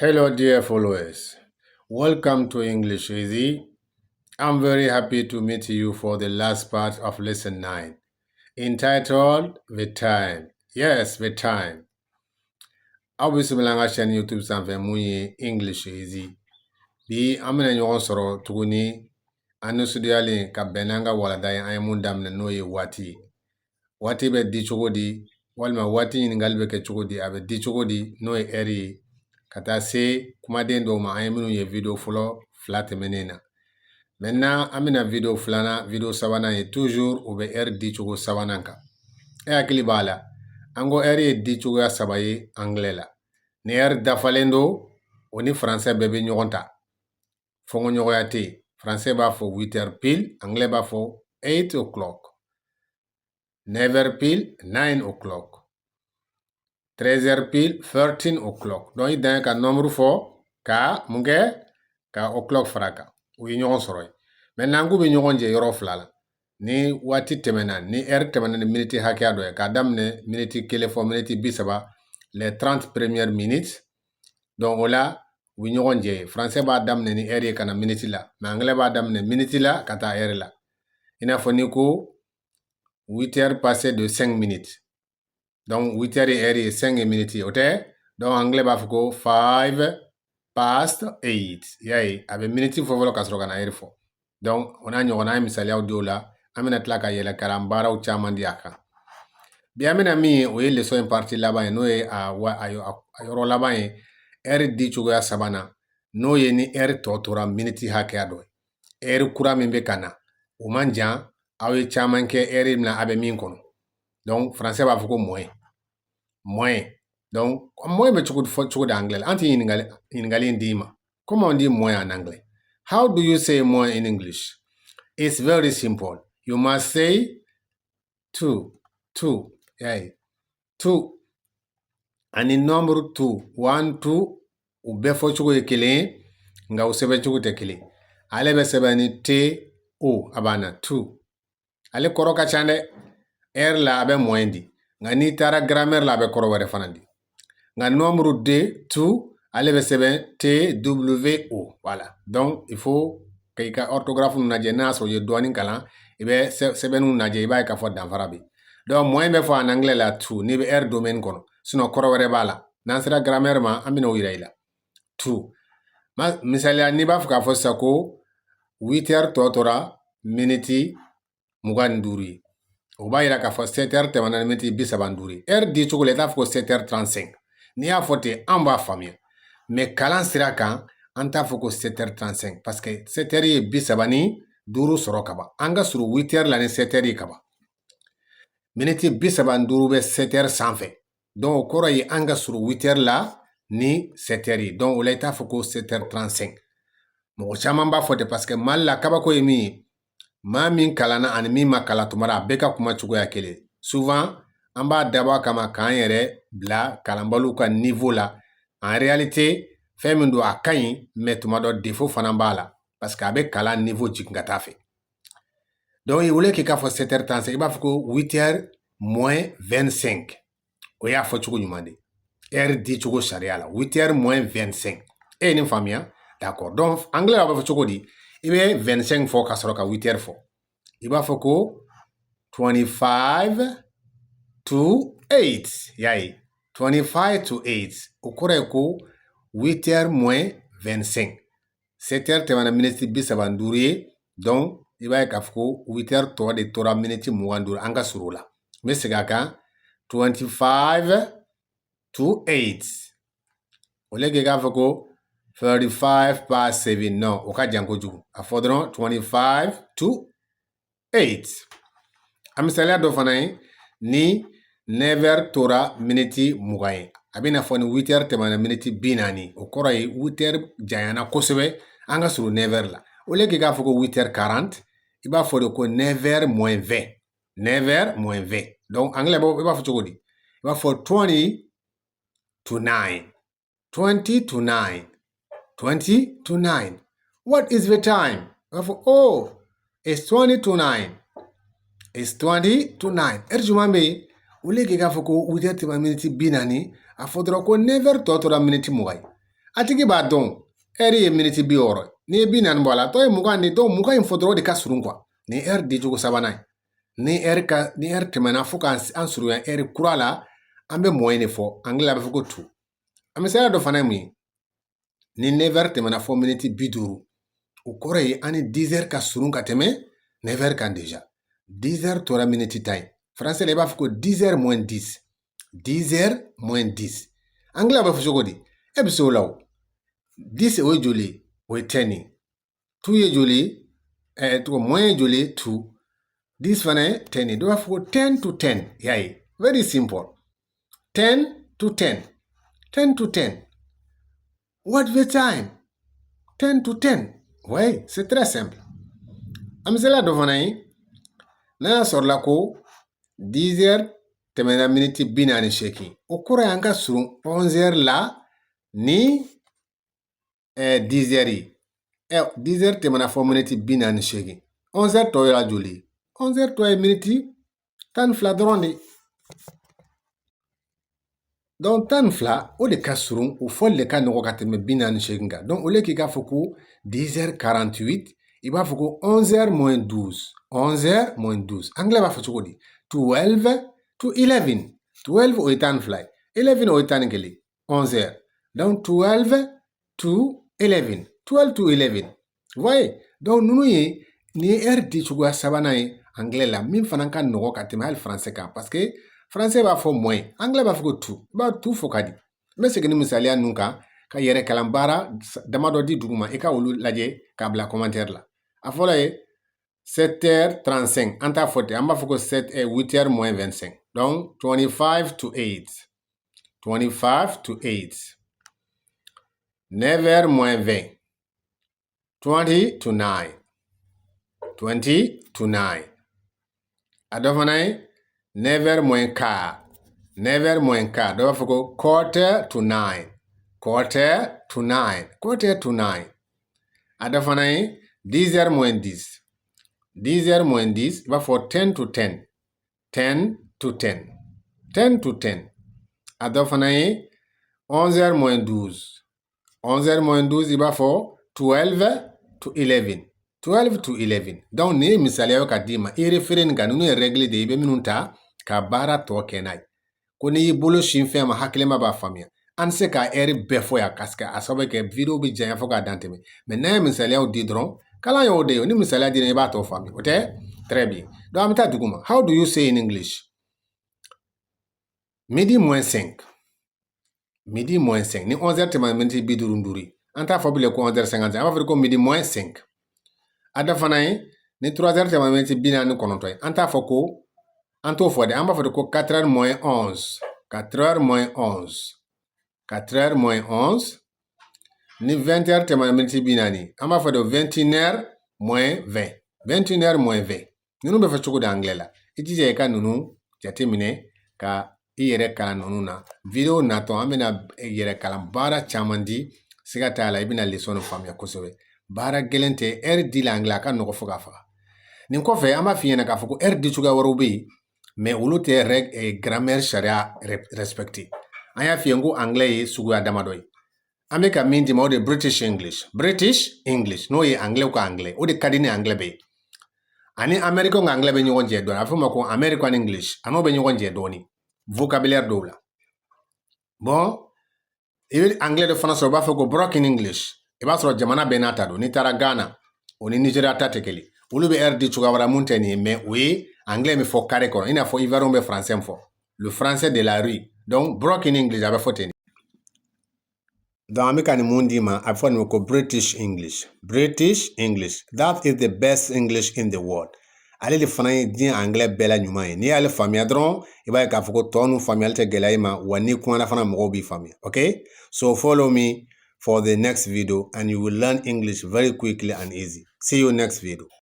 Hello, dear followers. Welcome to English Easy. I'm very happy to meet you for the last part of Lesson 9, entitled The Time. Yes, The Time. Obviously, I'm chaîne YouTube sanfɛ mun ye English Easy. Bi an bɛna ɲɔgɔn sɔrɔ tuguni an nisɔndiyalen ka bɛn n'an ka walanda ye an ye mun daminɛ n'o ye waati ye. Waati bɛ di cogo di walima waati ɲininkali bɛ kɛ cogo di a bɛ di cogo di n'o ye heure ye. Ka taa se kumaden dɔw ma an ye minnu ye video fɔlɔ fila tɛmɛnen na. Maintenant an bɛna video filanan video sabanan ye toujours o bɛ heure di cogo sabanan kan. E hakili b'a la an ko heure ye di cogoya saba ye anglais la. Ni heure dafalen do o ni français bɛɛ bɛ ɲɔgɔn ta. Fɔnkɔɲɔgɔnya tɛ yen. Français b'a fɔ 8h pile, anglais b'a fɔ 8 o'clock. 9h pile, 9 o'clock. 13h pile, 13 o'clock. Donc, il y a un nombre fort, ka o'clock fraka. Ou y a soroy. Maintenant, vous avez un yoro flala. Ni wati temena, ni heure temena ni minute hakia doye. Ka damne minute kelefo, minute bisaba, les 30 premières minutes. Donc, là, vous avez un français ba damne ni heure kana minute la. Mais anglais ba damne minute la, kata heure la. Il a fallu 8 heures passées de 5 minutes. Donc, 8 heures et 5 minutes. Donc, anglais, va faire 5 past 8. Yay, avec minutes, il faut voir le cas de fo. Donc, on a un misali audio là. Amina tlaka yela karambara ou chamandiaka. Bien, mes amis, oui, les soins partis là-bas, nous, à yoro là-bas, er di chugoya sabana. No ye ni er totora minute hake ado. Er kura mimbe kana. Umanja, awe chamanke er na abe min kono. Donc, français va faire moins. Moins. Donc, moins mais tu peux d'anglais. Anti in dima. Comment on dit moins en anglais? How do you say moins in English? It's very simple. You must say two. Two. Yeah. Two. And in number two. One, two. Ubefo chugo ekele. Nga usebe chugo tekele. Ale besebe ni te o abana. Two. Ale koroka chande. La abe moins di. Nga ni tara grammaire la abe koro were fanandi. Nga nombre 2, 2, allez be TWO. Voilà. Donc, il faut que ka orthographe nous naje na so ye douane kala, ibe sebe nous naje iba ka fo danfarabi. Donc, moi me fo en anglais la 2, ni be R domaine kono. Sinon koro were bala. Nan sera grammaire ma amina wiraila. 2. Ma misalia ni ba fuka fo sako 8h totora minute muganduri. O ba ira ka fo 7h temana minute bisabanduri. R di choko leta fo 7h35. Ni a fote an b'a faamuya. Mais kalan sira kan an t'a fɔ ko 7h35 parce que 7h ye 35 sɔrɔ ka ban. An ka suru 8h la ni 7h ye ka ban. Minute 35 bɛ 7h sanfɛ. Donc o kɔrɔ ye an ka suru 8h la ni 7h ye. Donc o la i t'a fɔ ko 7h35. Mɔgɔ caman b'a fɔ ten parce que Mali la kabako ye min ye. Maa min kalanna ani min ma kalan tumara a bɛɛ ka kuma cogoya kelen. Souvent an b'a dabɔ kama k'an yɛrɛ bila kalanbaliw ka niveau la. En réalité, fɛn min don a ka ɲi mais tuma dɔ défaut fana b'a la parce que a bɛ kalan niveau jigin ka taa fɛ. Donc au lieu k'i k'a fɔ 7h35 i b'a fɔ ko 8h moins 25. O y'a fɔ cogo ɲuman de. Heure di cogo sariya la 8h moins 25. E ye nin faamuya? D'accord. Donc anglais la b'a fɔ cogo di? I bɛ 25 fɔ ka sɔrɔ ka 8h fɔ. I b'a fɔ ko 25 to 8. Yay. 25 to 8. O kɔrɔ ye ko 8h moins 25. 7h tɛmɛna minute 35 ye. Donc, i b'a ye k'a fɔ ko 8h tɔ de tora minute 25 an ka suru la. N bɛ segin a kan 25 to 8. O lieu k'i k'a fɔ ko 35 past 7. Non, o ka jan kojugu. A fɔ dɔrɔn 25 to 8. A misaliya dɔ fana ye ni 9h tora minute 20 ye. A bɛ na fɔ ni 8h tɛmɛna minute 40. O kɔrɔ ye 8h janyana kosɛbɛ an ka suru 9h la. O lieu k'i k'a fɔ ko 8h40, i b'a fɔ de ko 9h moins 20. 9h moins 20. Donc anglais i b'a fɔ cogo di? I b'a fɔ 20 to 9. 20 to 9. 20 to 9. What is the time? I b'a fɔ oh, it's 20 to 9. It's 20 to 9. Juman bɛ yen. O lieu k'i k'a fɔ ko 8h tɛmɛna minute 40, a fɔ dɔrɔn ko 9h tɔ tora minute 20 ye. atigi ba don eri ye minute bi oro ni bi nan bola to muga ni do muga in fodro de ka surun kwa ni di jogo sabana ni temana fo kan an suru ya kurala ambe moyene fo angla ba fo ko tu amisela do fana mi ni 9h temana fo minute bi duru o kore ani 10h ka surun ka teme 9h kan déjà 10h tora minute time français le ba fo ko 10h moins 10 10h moins 10 angla ba fo jogodi e biso law 10 o joli o 10 2 ye joli to moins joli 2 10 fana 10 do ba fo 10 to 10 yai very simple 10 to 10 10 to 10 what the time 10 to 10 ouais c'est très simple amsela do fana na sor la ko 10h temena minute binani sheki okura yanga surun 11h la ni 10h 10h temena 4 minute binani sheki 11h to la joli 11h to minute tan fla drondi donc tan fla o de ka surun o fol le ka nogo ka teme binani sheki nga donc o le ki ka foko 10h48 il va foko 11h moins 12 11h moins 12 anglais va foko di 12 to 11 12 o tan fly 11 o tan geli 11h donc 12 to 11 12 to 11 voyez donc nous y ni di chugo sabana anglais la min fanan kan nogo ka teme hal français ka parce que français va fo moins anglais va foko tout ba tout fo kadi mais c'est que ni misalia nunka ka yere kalambara damado di duguma e ka wolu laje ka bla commentaire la afola 7h35 anta fote amba foko 8h moins 25 donc 25 to 8 25 to 8 9h moins 20 20 to 9 20 to 9 adofana 9h moins quart 9h moins quart do foko quarter to 9 quarter to 9 quarter to 9 adofana 10h moins 10 10h moins 10 va for 10 to 10 10 to 10 10 to 10 adofana 11h moins 12 11h moins 12 il va for 12 to 11 12 to 11 donc ni misali yo kadima i referen ga nunu regle de ibe minunta ka bara to kenai ko ni bolo shinfe ma haklema ba famia anse ka eri befo ya kaska asobe ke video bi janya fo ga danteme mais na misali yo di dron kala yo de ni misali di ba to fami ote très bien donc amita duguma how do you say in English midi moins 5 midi moins 5 ni 11h tema minti biduru nduri anta fo bile ko 11h50 ava fo ko midi moins 5 ada fanaye ni 3h tema minti binani konontoy anta fo ko anto fo de amba fo ko 4h moins 11 4h moins 11 4h moins 11 ni 20h tema minti binani amba fo de 21h moins 20 21h moins 20 nunu be fo chuko de anglais la itije ka nunu jatemine ka iyere kala nunu na video na to amena yere kala bara chamandi siga tala ibina leçon famia kosobe bara gelente di l'anglais ka no foga fa nin ko fe ama fiena ka foko di chuga warubi mais ulute reg grammaire sharia respecté aya fiengo anglais sugu adamadoy ameka mindi mo de British English no ye anglais ko anglais o de kadini anglais be ani American anglais be nyonje do afuma ko American English ano be nyonje do ni vocabulaire do la bon et anglais de France ba foko broken English e ba so jamana benata do ni tara Ghana oni Nigeria tatekeli ulu be di chugawara munteni mais oui anglais me fo carré ko ina fo ivaron be français fo le français de la rue donc broken English aba foteni dans amika ni mundi ma afon ko British English that is the best English in the world ale le fana din anglais bela nyuma ni ale famia dron e ba ka foko tonu familiarité gelaima wani kuna fana mo bi famia okay so follow me for the next video and you will learn English very quickly and easy see you next video.